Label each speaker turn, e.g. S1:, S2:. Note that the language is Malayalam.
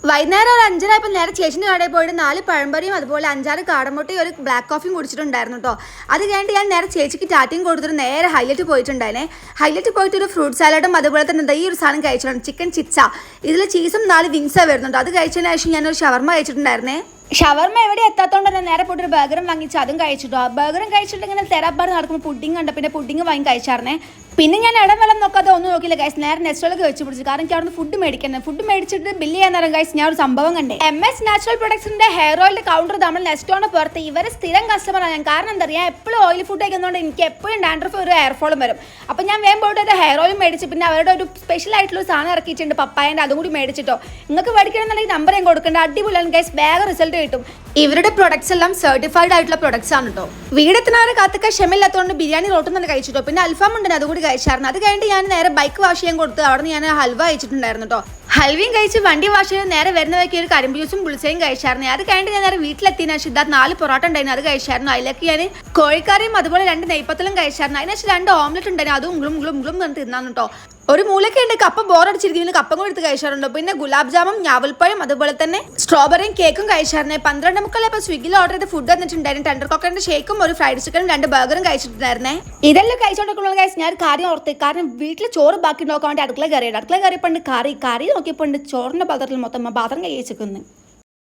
S1: വൈകുന്നേരം ഒരു 5:30 നേരെ ചേച്ചിൻ്റെ കടയിൽ പോയിട്ട് 4 പഴംപൊരിയും അതുപോലെ 5-6 കാടമുട്ടയും ഒരു ബ്ലാക്ക് കോഫിയും കുടിച്ചിട്ടുണ്ടായിരുന്നു കേട്ടോ. അത് കഴിഞ്ഞിട്ട് ഞാൻ നേരെ ചേച്ചിക്ക് ടാറ്റയും കൊടുത്തിട്ട് നേരെ ഹൈലൈറ്റ് പോയിട്ടുണ്ടായിരുന്നേ. ഹൈലൈറ്റ് പോയിട്ട് ഒരു ഫ്രൂട്ട് സാലഡും അതുപോലെ തന്നെ ഈ ഒരു സാധനം കഴിച്ചിട്ടുണ്ട്, ചിക്കൻ ചിപ്സ. ഇതിൽ ചീസും 4 വിങ്സാണ് വരുന്നുണ്ട്. അത് കഴിച്ചതിന് ശേഷം ഞാനൊരു ഷവർമ കഴിച്ചിട്ടുണ്ടായിരുന്നേ. ഷവർമ എവിടെ എത്താത്തതുകൊണ്ട് തന്നെ നേരെ പോയിട്ട് ഒരു ബർഗറും വാങ്ങിച്ചു, അതും കഴിച്ചിട്ടോ. ആ ബർഗറും കഴിച്ചിട്ട് ഇങ്ങനെ തെരാപ്പാട് നടക്കുമ്പോൾ പുഡിങ് കണ്ട, പിന്നെ പുഡിങ് വാങ്ങി കഴിച്ചായിരുന്നേ. പിന്നെ ഞാൻ ഇടം വെള്ളം നോക്കാതെ ഒന്നും നോക്കില്ല ഗൈസ്, നേരെ നെസ്റ്റോളൊക്കെ വെച്ച് പിടിച്ചു. കാരണം എനിക്ക് അവിടെ ഫുഡ് മേടിക്കുന്നത്, ഫുഡ് മേടിച്ചിട്ട് ബില്ല് ചെയ്യാൻ നേരം ഗൈസ് ഞാൻ ഒരു സംഭവം കണ്ടേ. MS നാച്ചുറൽ പ്രൊഡക്ട്സിന്റെ ഹെയർ ഓയിലിന്റെ കൗണ്ടർ നമ്മൾ നെസ്റ്റോണ് പുറത്ത് ഇവരെ സ്ഥിരം കസ്റ്റമറാണ് ഞാൻ. കാരണം എന്താ പറയുക, എപ്പോഴും ഓയിൽ ഫുഡ് കഴിക്കുന്നതുകൊണ്ട് എനിക്ക് എപ്പോഴും ഡാൻഡ്രഫ് ഒരു ഹെയർ ഫോളും വരും. അപ്പം ഞാൻ വേഗം പോയിട്ട് ഒരു ഹെയർ ഓയിൽ മേടിച്ച്, പിന്നെ അവരുടെ ഒരു സ്പെഷ്യൽ ആയിട്ടുള്ള സാധനം ഇറക്കിയിട്ടുണ്ട് പപ്പായൻ്റെ, അതും കൂടി മേടിച്ചിട്ടോ. നിങ്ങൾക്ക് മേടിക്കണമെന്നുണ്ടെങ്കിൽ നമ്പർ ഞാൻ കൊടുക്കേണ്ട, അടിപൊളിയാണ് ഗൈസ്, വേഗം റിസൾട്ട് കിട്ടും. ഇവരുടെ പ്രൊഡക്ട്സ് എല്ലാം സർട്ടിഫൈഡ് ആയിട്ടുള്ള പ്രൊഡക്ട്സ് ആണ് കേട്ടോ. വീടെത്തുന്നവരെ കാത്തൊക്കെ ക്ഷമയില്ലാത്തതുകൊണ്ട് ബിരിയാണി റോട്ടും തന്നെ കഴിച്ചിട്ടോ. പിന്നെ അൽഫാം ഉണ്ടെന്ന് അതുകൂടി കഴിച്ചായിരുന്നു. അത് കഴിഞ്ഞിട്ട് ഞാൻ നേരെ ബൈക്ക് വാഷ് ചെയ്യാൻ കൊടുത്ത് അവിടെ നിന്ന് ഞാൻ ഹൽവ കഴിച്ചിട്ടുണ്ടായിരുന്നു കേട്ടോ. ഹൽവയും കഴിച്ച് വണ്ടി വാഷ് ചെയ്ത് നേരെ വരുന്നവയ്ക്ക് ഒരു കരിമ്പ് ജ്യൂസും പുളിച്ചയും കഴിച്ചായിരുന്നു. അത് കഴിഞ്ഞിട്ട് ഞാൻ നേരെ വീട്ടിലെത്തിയതിനു ശേഷം ഇതാ 4 പൊറോട്ട ഉണ്ടായിരുന്നു, അത് കഴിച്ചായിരുന്നു. അതിലേക്ക് ഞാൻ കോഴിക്കറിയും അതുപോലെ 2 നെയ്പ്പത്തലും കഴിച്ചായിരുന്നു. അതിനുശേഷം 2 ഓംലെറ്റ് ഉണ്ടായിരുന്നു, അതും ഉങ്ങളും തിന്നാന്ന് കേട്ടോ. ഒരു മൂലൊക്കെ ഉണ്ട് കപ്പ ബോറടിച്ചിരിക്കും, കപ്പ കൂടി എടുത്ത് കഴിച്ചാറുണ്ടോ. പിന്നെ ഗുലാബ് ജാമും ഞാവൽപ്പഴം അതുപോലെ തന്നെ സ്ട്രോബെറിയും കേക്കും കഴിച്ചായിരുന്നു. 12:45 സ്വിഗ്ഗിയിൽ ഓർഡർ ചെയ്ത് ഫുഡ് വന്നിട്ടുണ്ടായിരുന്നു. ടെൻഡർ കോക്കറിന്റെ ഷേക്കും ഒരു ഫ്രൈഡ് ചിക്കനും 2 ബർഗറും കഴിച്ചിട്ടുണ്ടായിരുന്നേ. ഇതെല്ലാം കഴിച്ചോണ്ടിരിക്കുന്ന ഗൈസ് ഞാൻ കാര്യം ഓർത്ത്, കാരണം വീട്ടിൽ ചോറ് ബാക്കി നോക്കാൻ വേണ്ടി അടുക്കള കയറിയിട്ട് അടുക്കള കയറിയപ്പോൾ കറി നോക്കിയപ്പോൾ ചോറിന്റെ പാത്രത്തിൽ മൊത്തം പാത്രം കഴിച്ചിരിക്കുന്നു.